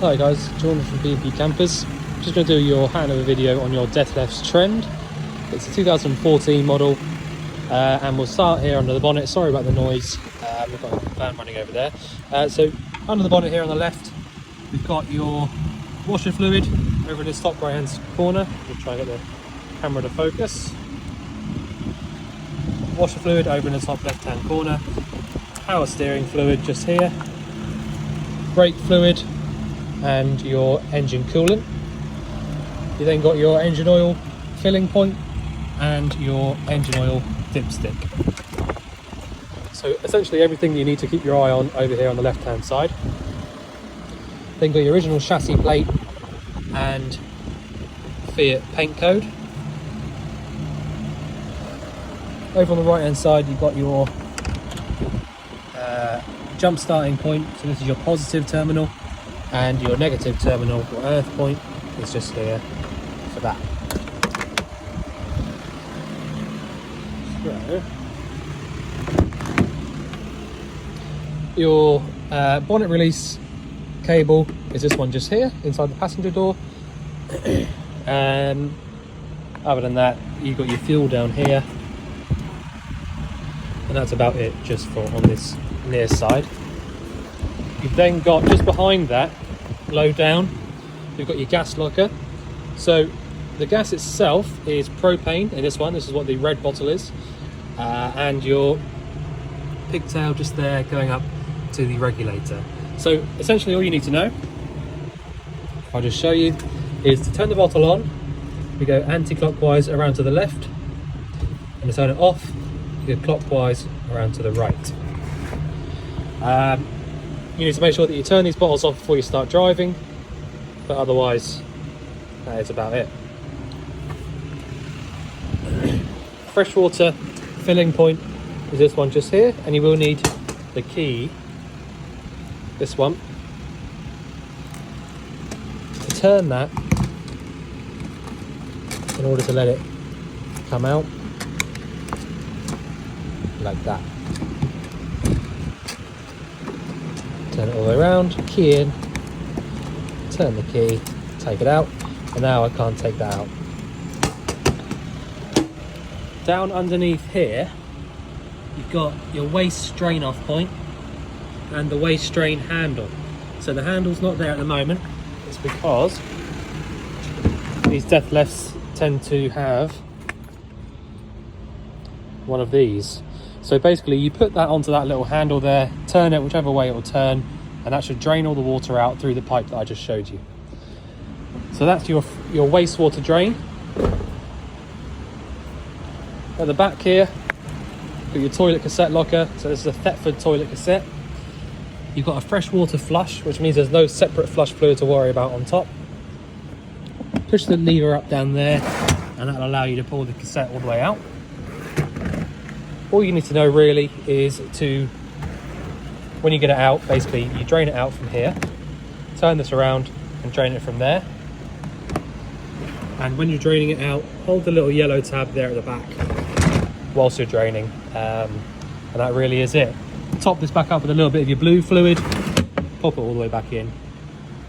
Hi guys, Jordan from B&B Campers. Just going to do your handover video on your Dethleffs Trend. It's a 2014 model, and we'll start here under the bonnet. Sorry about the noise, we've got a van running over there. So under the bonnet here on the left, we've got your washer fluid over in this top right hand corner. We'll try and get the camera to focus. Washer fluid over in the top left hand corner. Power steering fluid just here. Brake fluid and your engine coolant. You then got your engine oil filling point and your engine oil dipstick. So essentially everything you need to keep your eye on over here on the left hand side. Then got your original chassis plate and Fiat paint code. Over on the right hand side you've got your jump starting point, so this is your positive terminal, and your negative terminal or earth point is just here for that. So your bonnet release cable is this one just here inside the passenger door. Other than that, you've got your fuel down here, and that's about it just for on this near side. You've then got just behind that, low down, you've got your gas locker. So the gas itself is propane in this one. This is what the red bottle is, and your pigtail just there going up to the regulator. So essentially all you need to know, I'll just show you, is to turn the bottle on, we go anti-clockwise around to the left, and to turn it off, you go clockwise around to the right. You need to make sure that you turn these bottles off before you start driving, but otherwise that is about it. Freshwater filling point is this one just here, and you will need the key, this one, to turn that in order to let it come out like that. Turn it all the way around, key in, turn the key, take it out, and now I can't take that out. Down underneath here, you've got your waste strain off point and the waste strain handle. So the handle's not there at the moment. It's because these Dethleffs tend to have one of these. So basically you put that onto that little handle there, turn it whichever way it will turn, and that should drain all the water out through the pipe that I just showed you. So that's your wastewater drain. At the back here, you've got your toilet cassette locker. So this is a Thetford toilet cassette. You've got a freshwater flush, which means there's no separate flush fluid to worry about on top. Push the lever up down there, and that'll allow you to pull the cassette all the way out. All you need to know really is to, when you get it out, basically you drain it out from here, turn this around and drain it from there. And when you're draining it out, hold the little yellow tab there at the back whilst you're draining, and that really is it. Top this back up with a little bit of your blue fluid, pop it all the way back in,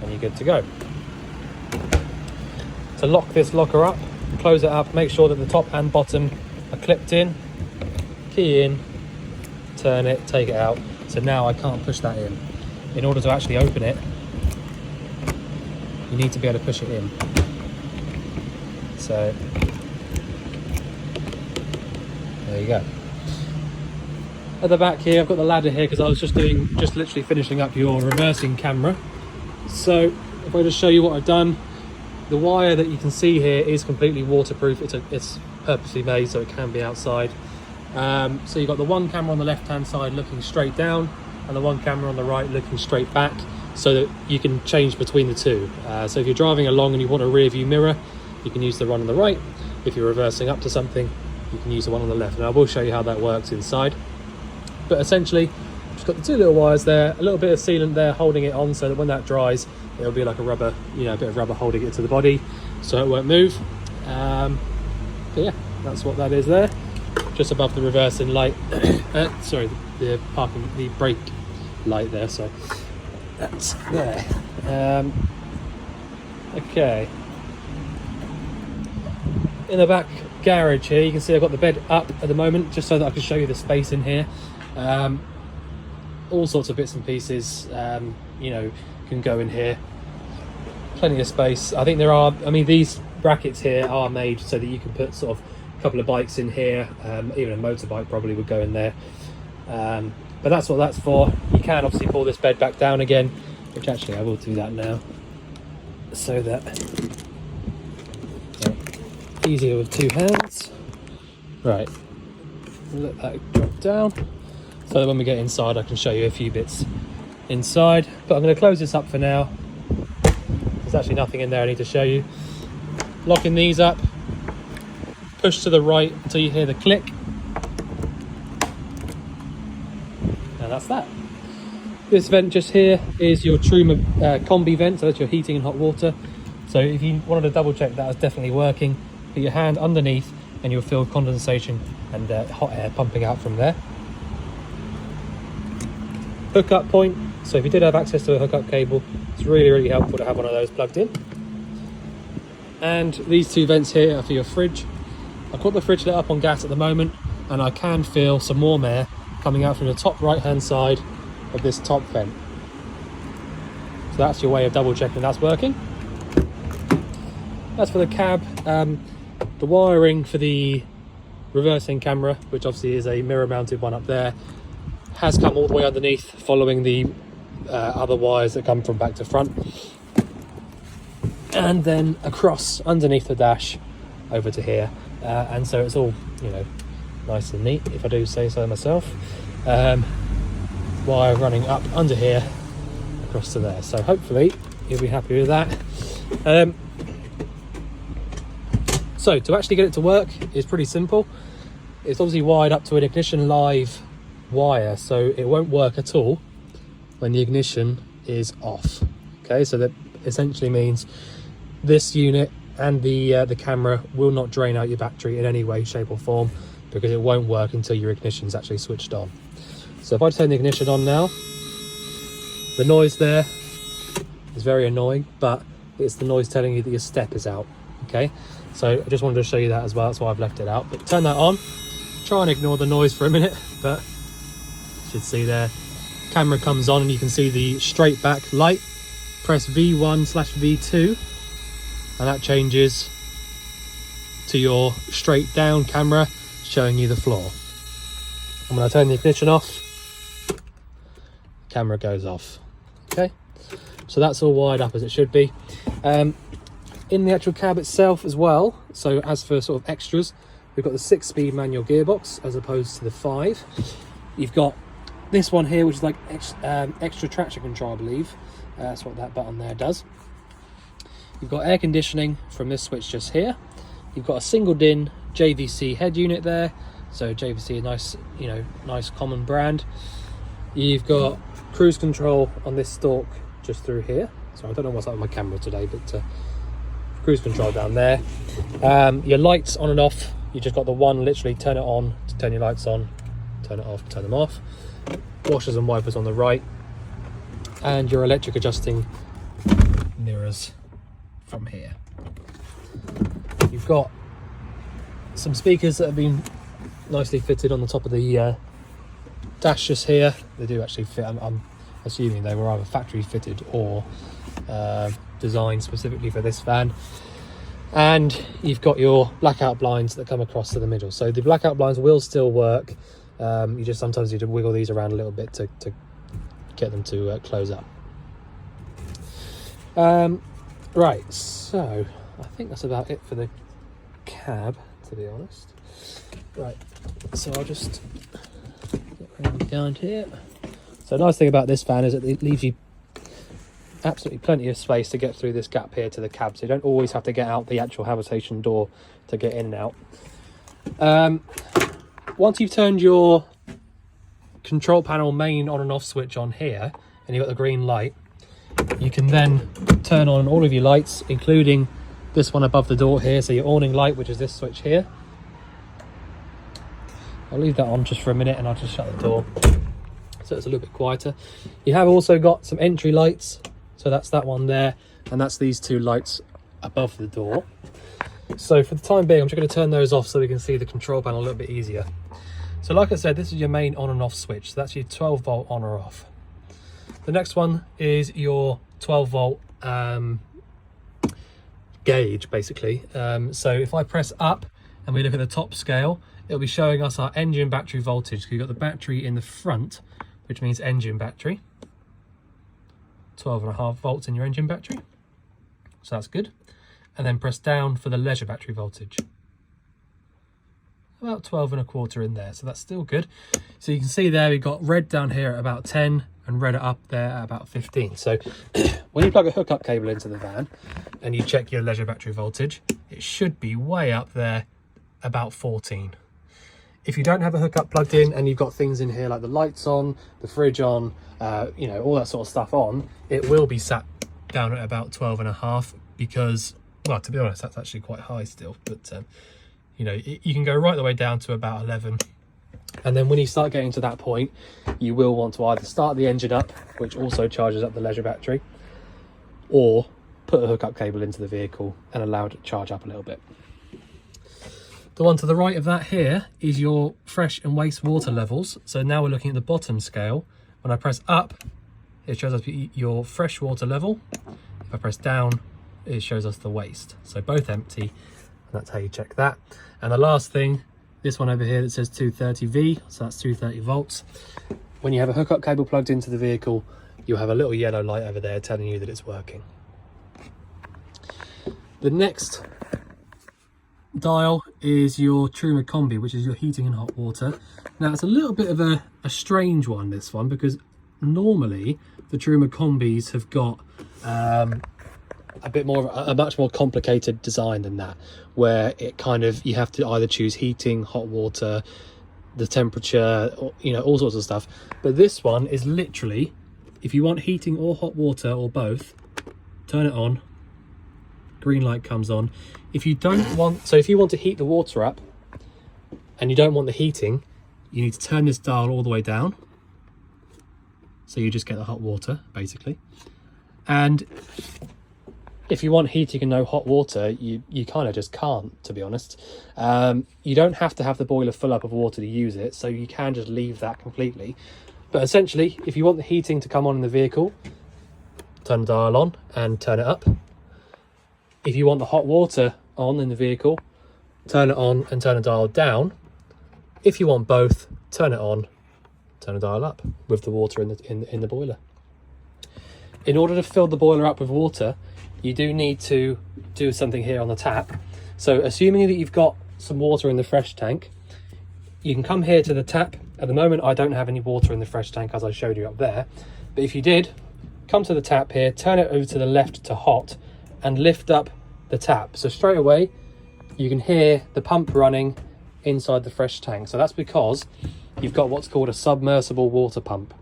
and you're good to go. To lock this locker up, close it up, make sure that the top and bottom are clipped in, key in, turn it, take it out. So now I can't push that in. In order to actually open it, you need to be able to push it in. So there you go. At the back here, I've got the ladder here because I was just literally finishing up your reversing camera. So if I just show you what I've done, the wire that you can see here is completely waterproof. It's purposely made so it can be outside. So you've got the one camera on the left hand side looking straight down, and the one camera on the right looking straight back, so that you can change between the two. So if you're driving along and you want a rear view mirror, you can use the one on the right. If you're reversing up to something, you can use the one on the left. And I will show you how that works inside. But essentially, just got the two little wires there, a little bit of sealant there holding it on, so that when that dries, it'll be like a rubber, a bit of rubber holding it to the body, so it won't move. But yeah, that's what that is there. Just above the reversing light, sorry, the brake light there. So That's there. Okay. In the back garage here, you can see I've got the bed up at the moment, just so that I can show you the space in here. All sorts of bits and pieces, you know, can go in here. Plenty of space. I think there are, I mean, these brackets here are made so that you can put sort of a couple of bikes in here. Even a motorbike probably would go in there. But that's what that's for. You can obviously pull this bed back down again, which actually I will do that now, so that easier with two hands. Right, let that drop down so that when we get inside I can show you a few bits inside. But I'm going to close this up for now. There's actually nothing in there I need to show you. Locking these up, push to the right until you hear the click, and that's that. This vent just here is your Truma combi vent, so that's your heating and hot water. So if you wanted to double check that it's definitely working, put your hand underneath and you'll feel condensation and hot air pumping out from there. Hookup point, so if you did have access to a hookup cable, it's really helpful to have one of those plugged in. And these two vents here are for your fridge. I've got the fridge lit up on gas at the moment, and I can feel some warm air coming out from the top right hand side of this top vent. So that's your way of double checking that's working. That's for the cab. The wiring for the reversing camera, which obviously is a mirror mounted one up there, has come all the way underneath, following the other wires that come from back to front, and then across underneath the dash over to here, and so it's all, you know, nice and neat, if I do say so myself. Wire running up under here across to there, so hopefully you'll be happy with that. So to actually get it to work is pretty simple. It's obviously wired up to an ignition live wire, so it won't work at all when the ignition is off. Okay, so that essentially means this unit and the camera will not drain out your battery in any way, shape or form, because it won't work until your ignition is actually switched on. So if I turn the ignition on now, the noise there is very annoying, but it's the noise telling you that your step is out. Okay, so I just wanted to show you that as well, that's why I've left it out. But turn that on, try and ignore the noise for a minute, but you should see there, camera comes on and you can see the straight back light. Press V1/V2 and that changes to your straight down camera, showing you the floor. And when I turn the ignition off, camera goes off. Okay, so that's all wired up as it should be. In the actual cab itself as well, so as for sort of extras, we've got the 6-speed manual gearbox as opposed to the 5. You've got this one here, which is like extra traction control, I believe. That's what that button there does. You've got air conditioning from this switch just here. You've got a single DIN JVC head unit there, so JVC, a nice, you know, nice common brand. You've got cruise control on this stalk just through here. So I don't know what's up with my camera today, but cruise control down there. Your lights on and off, you just got the one, literally turn it on to turn your lights on, turn it off to turn them off. Washers and wipers on the right, and your electric adjusting mirrors from here. You've got some speakers that have been nicely fitted on the top of the dash just here. They do actually fit. I'm assuming they were either factory fitted or designed specifically for this van. And you've got your blackout blinds that come across to the middle, so the blackout blinds will still work. You just sometimes need to wiggle these around a little bit to get them to close up. Right, so I think that's about it for the cab, to be honest. Right, so I'll just get down here. So the nice thing about this van is that it leaves you absolutely plenty of space to get through this gap here to the cab, so you don't always have to get out the actual habitation door to get in and out. Once you've turned your control panel main on and off switch on here, and you've got the green light, you can then turn on all of your lights, including this one above the door here, so your awning light, which is this switch here. I'll leave that on just for a minute and I'll just shut the door so it's a little bit quieter. You have also got some entry lights, so that's that one there, and that's these two lights above the door. So for the time being, I'm just going to turn those off so we can see the control panel a little bit easier. So like I said, this is your main on and off switch. So that's your 12 volt on or off. The next one is your 12 volt gauge, basically. So if I press up and we look at the top scale, it'll be showing us our engine battery voltage. So you've got the battery in the front, which means engine battery. 12.5 volts in your engine battery. So that's good. And then press down for the leisure battery voltage. About 12.25 in there, so that's still good. So you can see there we've got red down here at about 10 and red up there at about 15. So when you plug a hookup cable into the van and you check your leisure battery voltage, it should be way up there about 14. If you don't have a hookup plugged in and you've got things in here like the lights on, the fridge on, you know, all that sort of stuff on, it will be sat down at about 12.5 because, well, to be honest, that's actually quite high still, but you know, you can go right the way down to about 11. And then when you start getting to that point, you will want to either start the engine up, which also charges up the leisure battery, or put a hookup cable into the vehicle and allow it to charge up a little bit. The one to the right of that here is your fresh and waste water levels. So now we're looking at the bottom scale. When I press up, it shows us your fresh water level. If I press down, it shows us the waste. So both empty, and that's how you check that. And the last thing, this one over here that says 230V, so that's 230 volts. When you have a hookup cable plugged into the vehicle, you'll have a little yellow light over there telling you that it's working. The next dial is your Truma Combi, which is your heating and hot water. Now it's a little bit of a strange one, this one, because normally the Truma Combis have got a bit more of a much more complicated design than that, where it kind of, you have to either choose heating, hot water, the temperature, or, you know, all sorts of stuff. But this one is literally, if you want heating or hot water or both, turn it on, green light comes on. If you don't want, so if you want to heat the water up and you don't want the heating, you need to turn this dial all the way down, so you just get the hot water basically. And if you want heating and no hot water, you kind of just can't, to be honest. You don't have to have the boiler full up of water to use it, so you can just leave that completely. But essentially, if you want the heating to come on in the vehicle, turn the dial on and turn it up. If you want the hot water on in the vehicle, turn it on and turn the dial down. If you want both, turn it on, turn the dial up with the water in the boiler. In order to fill the boiler up with water, you do need to do something here on the tap. So assuming that you've got some water in the fresh tank, you can come here to the tap. At the moment, I don't have any water in the fresh tank, as I showed you up there. But if you did, come to the tap here, turn it over to the left to hot, and lift up the tap. So straight away, you can hear the pump running inside the fresh tank. So that's because you've got what's called a submersible water pump.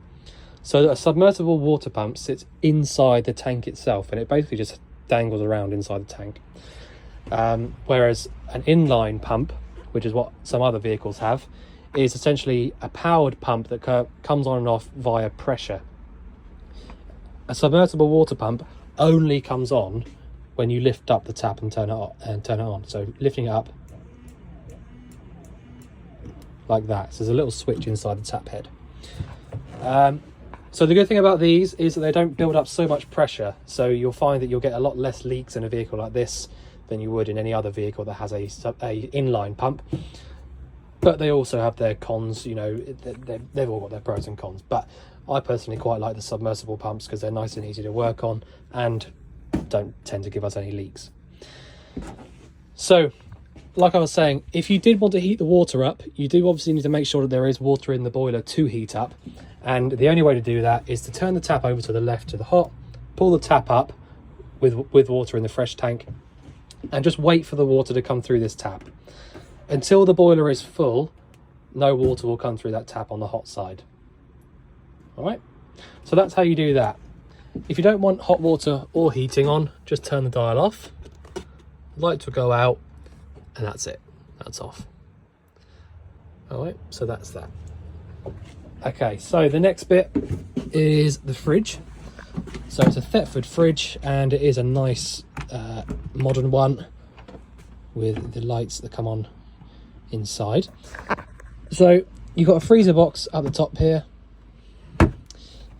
So a submersible water pump sits inside the tank itself, and it basically just dangles around inside the tank. Whereas an inline pump, which is what some other vehicles have, is essentially a powered pump that comes on and off via pressure. A submersible water pump only comes on when you lift up the tap and turn it on. So lifting it up like that. So there's a little switch inside the tap head. So the good thing about these is that they don't build up so much pressure. So you'll find that you'll get a lot less leaks in a vehicle like this than you would in any other vehicle that has a inline pump. But they also have their cons, you know, they've all got their pros and cons. But I personally quite like the submersible pumps because they're nice and easy to work on and don't tend to give us any leaks. So, like I was saying, if you did want to heat the water up, you do obviously need to make sure that there is water in the boiler to heat up. And the only way to do that is to turn the tap over to the left to the hot, pull the tap up with water in the fresh tank, and just wait for the water to come through this tap. Until the boiler is full, no water will come through that tap on the hot side. All right, so that's how you do that. If you don't want hot water or heating on, just turn the dial off, light will go out, and that's it, that's off. All right, so that's that. Okay, so the next bit is the fridge. So it's a Thetford fridge, and it is a nice modern one with the lights that come on inside. So you've got a freezer box at the top here,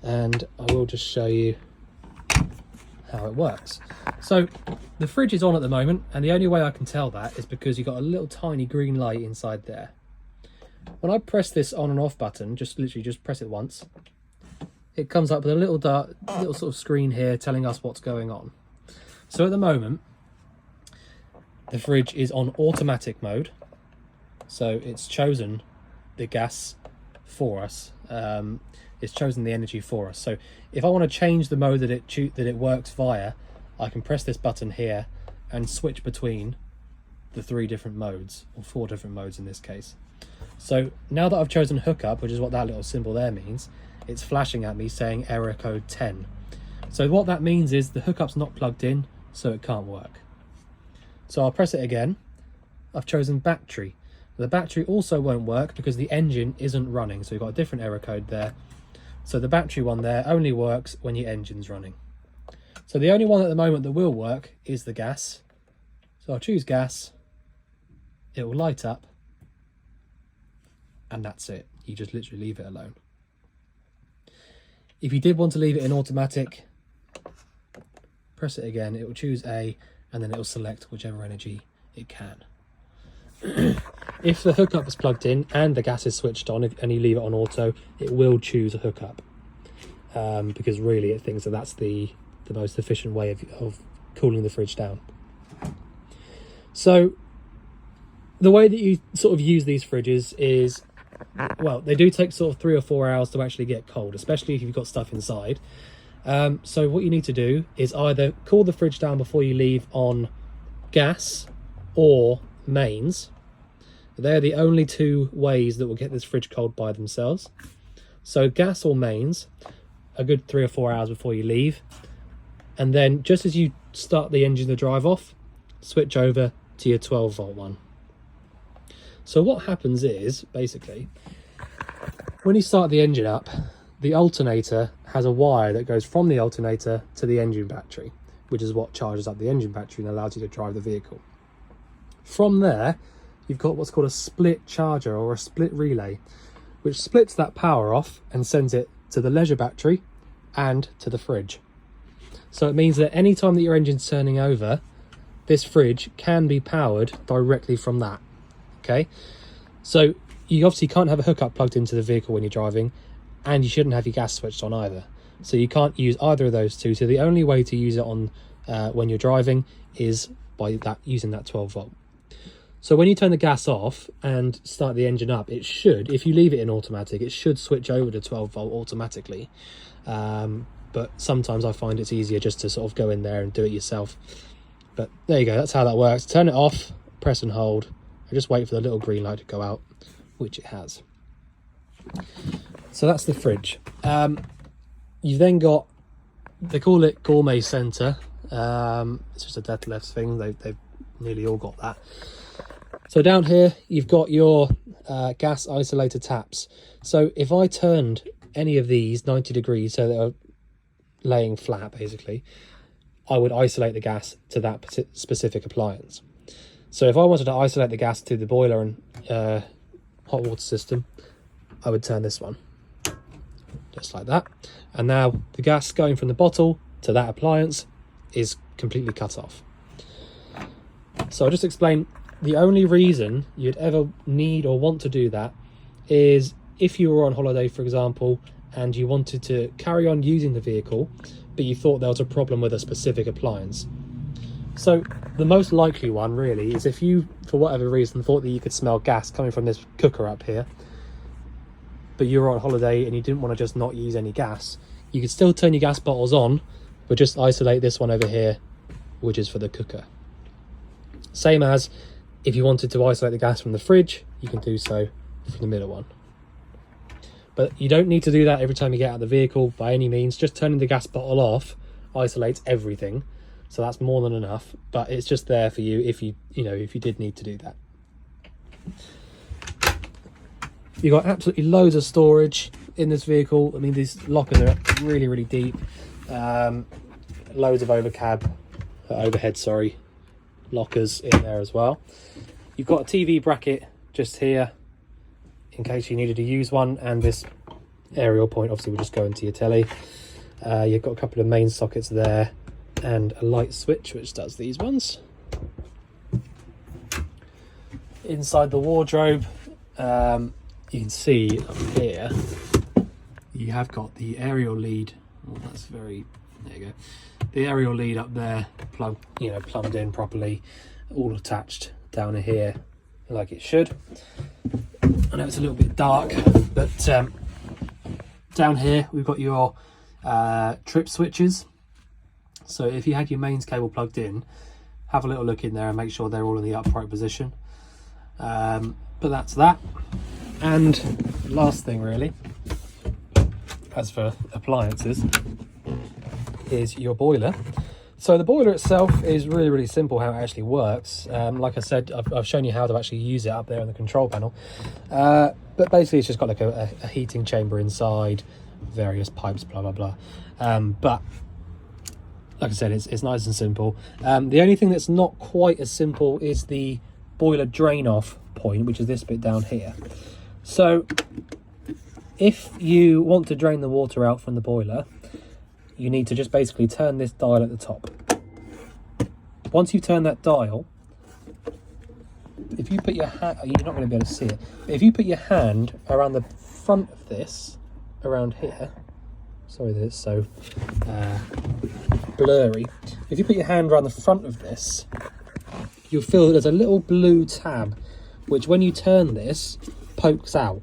and I will just show you how it works. So the fridge is on at the moment, and the only way I can tell that is because you've got a little tiny green light inside there. When I press this on and off button, just press it once, it comes up with a little sort of screen here telling us what's going on. So at the moment, the fridge is on automatic mode. So it's chosen the gas for us. It's chosen the energy for us. So if I want to change the mode that it works via, I can press this button here and switch between the 3 different modes, or 4 different modes in this case. So now that I've chosen hookup, which is what that little symbol there means, it's flashing at me saying error code 10. So what that means is the hookup's not plugged in, so it can't work. So I'll press it again. I've chosen battery. The battery also won't work because the engine isn't running, so you've got a different error code there. So the battery one there only works when your engine's running. So the only one at the moment that will work is the gas. So I'll choose gas, it will light up, and that's it. You just literally leave it alone. If you did want to leave it in automatic, press it again, it will choose A, and then it will select whichever energy it can. If the hookup is plugged in and the gas is switched on, and you leave it on auto, it will choose a hookup, because really it thinks that that's the most efficient way of cooling the fridge down. So the way that you sort of use these fridges is, well, they do take sort of 3 or 4 hours to actually get cold, especially if you've got stuff inside. So what you need to do is either cool the fridge down before you leave on gas or mains. They're the only 2 ways that will get this fridge cold by themselves. So gas or mains, a good 3 or 4 hours before you leave. And then just as you start the engine to drive off, switch over to your 12 volt one. So what happens is, basically, when you start the engine up, the alternator has a wire that goes from the alternator to the engine battery, which is what charges up the engine battery and allows you to drive the vehicle. From there, you've got what's called a split charger or a split relay, which splits that power off and sends it to the leisure battery and to the fridge. So it means that any time that your engine's turning over, this fridge can be powered directly from that. Okay, so you obviously can't have a hookup plugged into the vehicle when you're driving, and you shouldn't have your gas switched on either. So you can't use either of those 2. So the only way to use it on when you're driving is by using that 12 volt. So when you turn the gas off and start the engine up, it should, if you leave it in automatic, it should switch over to 12 volt automatically. But sometimes I find it's easier just to sort of go in there and do it yourself. But there you go, that's how that works. Turn it off, press and hold. I just wait for the little green light to go out, which it has. So that's the fridge. You've then got, they call it Gourmet Centre. It's just a Dethleffs thing. They've nearly all got that. So down here, you've got your gas isolator taps. So if I turned any of these 90 degrees, so they're laying flat basically, I would isolate the gas to that specific appliance. So if I wanted to isolate the gas to the boiler and hot water system, I would turn this one, just like that. And now the gas going from the bottle to that appliance is completely cut off. So I'll just explain, the only reason you'd ever need or want to do that is if you were on holiday, for example, and you wanted to carry on using the vehicle, but you thought there was a problem with a specific appliance. So the most likely one really is if you, for whatever reason, thought that you could smell gas coming from this cooker up here, but you were on holiday and you didn't want to just not use any gas, you could still turn your gas bottles on, but just isolate this one over here, which is for the cooker. Same as if you wanted to isolate the gas from the fridge, you can do so from the middle one. But you don't need to do that every time you get out of the vehicle by any means. Just turning the gas bottle off isolates everything. So that's more than enough, but it's just there for you if you did need to do that. You've got absolutely loads of storage in this vehicle. I mean, these lockers are really, really deep. Loads of overhead, sorry, lockers in there as well. You've got a TV bracket just here in case you needed to use one, and this aerial point obviously will just go into your telly. You've got a couple of main sockets there and a light switch which does these ones. Inside the wardrobe, you can see up here you have got the aerial lead. Oh, that's very, there you go. The aerial lead up there, plumbed in properly, all attached down here like it should. I know it's a little bit dark, but down here we've got your trip switches. So if you had your mains cable plugged in, have a little look in there and make sure they're all in the upright position. But that's that. And last thing really, as for appliances, is your boiler. So the boiler itself is really, really simple how it actually works. Like I said, I've shown you how to actually use it up there on the control panel. But basically it's just got like a heating chamber inside, various pipes, blah, blah, blah. But like I said, it's nice and simple. The only thing that's not quite as simple is the boiler drain off point, which is this bit down here. So if you want to drain the water out from the boiler, you need to just basically turn this dial at the top. Once you turn that dial, if you put your hand, you're not going to be able to see it, but if you put your hand around the front of this, around here, sorry that it's so blurry, if you put your hand around the front of this, you'll feel that there's a little blue tab which when you turn this pokes out.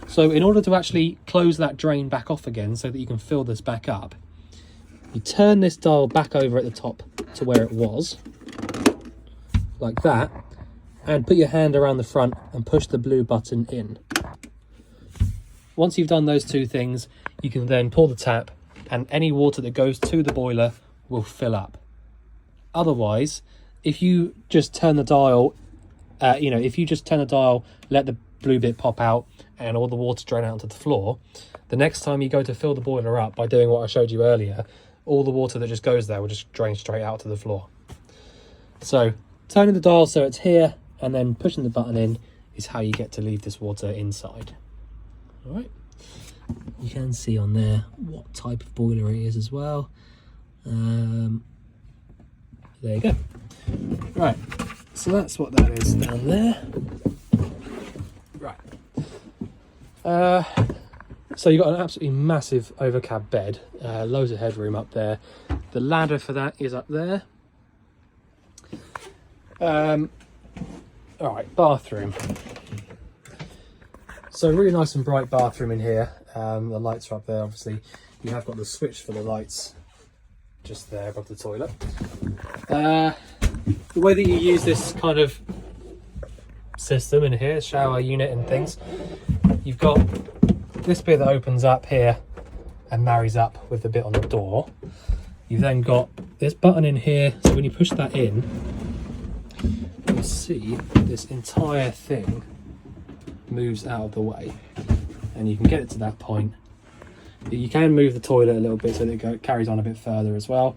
So in order to actually close that drain back off again so that you can fill this back up, you turn this dial back over at the top to where it was, like that, and put your hand around the front and push the blue button in. Once you've done those two things, you can then pull the tap and any water that goes to the boiler will fill up. Otherwise, if you just turn the dial, let the blue bit pop out and all the water drain out onto the floor, the next time you go to fill the boiler up by doing what I showed you earlier, all the water that just goes there will just drain straight out to the floor. So turning the dial so it's here and then pushing the button in is how you get to leave this water inside. All right, you can see on there what type of boiler it is as well. There you go. Right, so that's what that is down there. Right. So you've got an absolutely massive overcab bed, loads of headroom up there. The ladder for that is up there. All right, bathroom. So really nice and bright bathroom in here. The lights are up there, obviously. You have got the switch for the lights just there above the toilet. The way that you use this kind of system in here, shower unit and things, you've got this bit that opens up here and marries up with the bit on the door. You've then got this button in here, so when you push that in, you'll see this entire thing moves out of the way and you can get it to that point. You can move the toilet a little bit so that it carries on a bit further as well,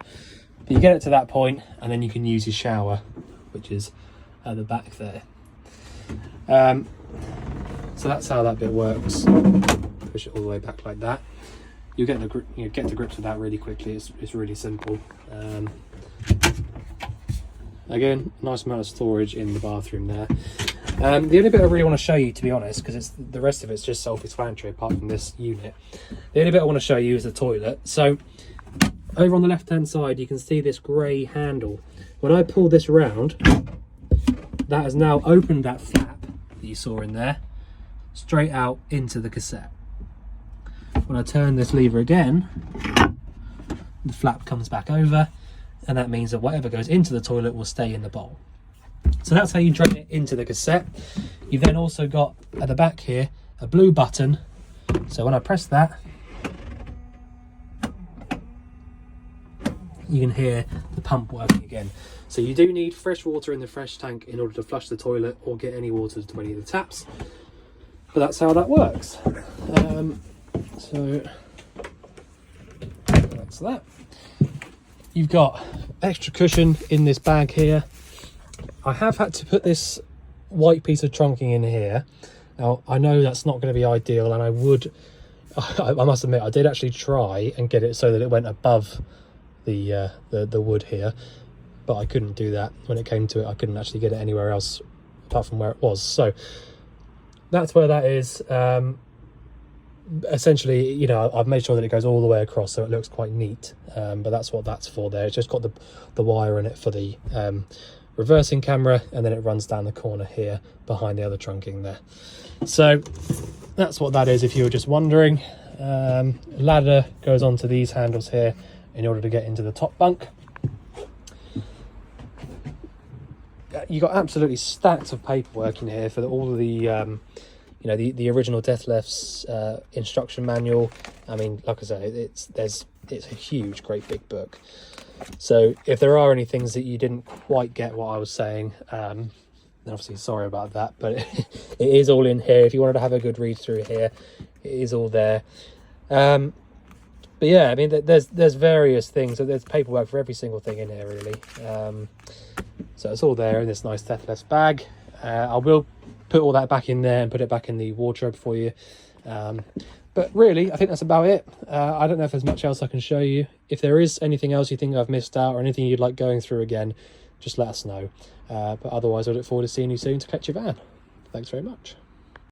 but you get it to that point and then you can use your shower, which is at the back there. So that's how that bit works. Push it all the way back like that. You get to grips with that really quickly. It's really simple. Again, nice amount of storage in the bathroom there. The only bit I really want to show you, to be honest, because the rest of it's just self-explanatory apart from this unit. The only bit I want to show you is the toilet. So over on the left-hand side, you can see this grey handle. When I pull this round, that has now opened that flap that you saw in there straight out into the cassette. When I turn this lever again, the flap comes back over, and that means that whatever goes into the toilet will stay in the bowl. So that's how you drain it into the cassette. You've then also got at the back here a blue button, so when I press that, you can hear the pump working again. So you do need fresh water in the fresh tank in order to flush the toilet or get any water to any of the taps, but that's how that works. So that's that. You've got extra cushion in this bag here. I have had to put this white piece of trunking in here. Now, I know that's not going to be ideal, and I must admit, I did actually try and get it so that it went above the wood here, but I couldn't do that. When it came to it, I couldn't actually get it anywhere else apart from where it was. So that's where that is. Essentially, you know, I've made sure that it goes all the way across so it looks quite neat, but that's what that's for there. It's just got the wire in it for the reversing camera, and then it runs down the corner here behind the other trunking there. So that's what that is, if you were just wondering. Ladder goes onto these handles here in order to get into the top bunk. You got absolutely stacks of paperwork in here for all of the you know, the original Dethleffs instruction manual. I mean, like I say, it's a huge, great big book. So if there are any things that you didn't quite get what I was saying, then obviously sorry about that, but it is all in here. If you wanted to have a good read through here, it is all there. But yeah, I mean, there's various things. So there's paperwork for every single thing in here, really. So it's all there in this nice Dethleffs bag. I will put all that back in there and put it back in the wardrobe for you. But really, I think that's about it. I don't know if there's much else I can show you. If there is anything else you think I've missed out or anything you'd like going through again, just let us know. But otherwise, I look forward to seeing you soon to collect your van. Thanks very much.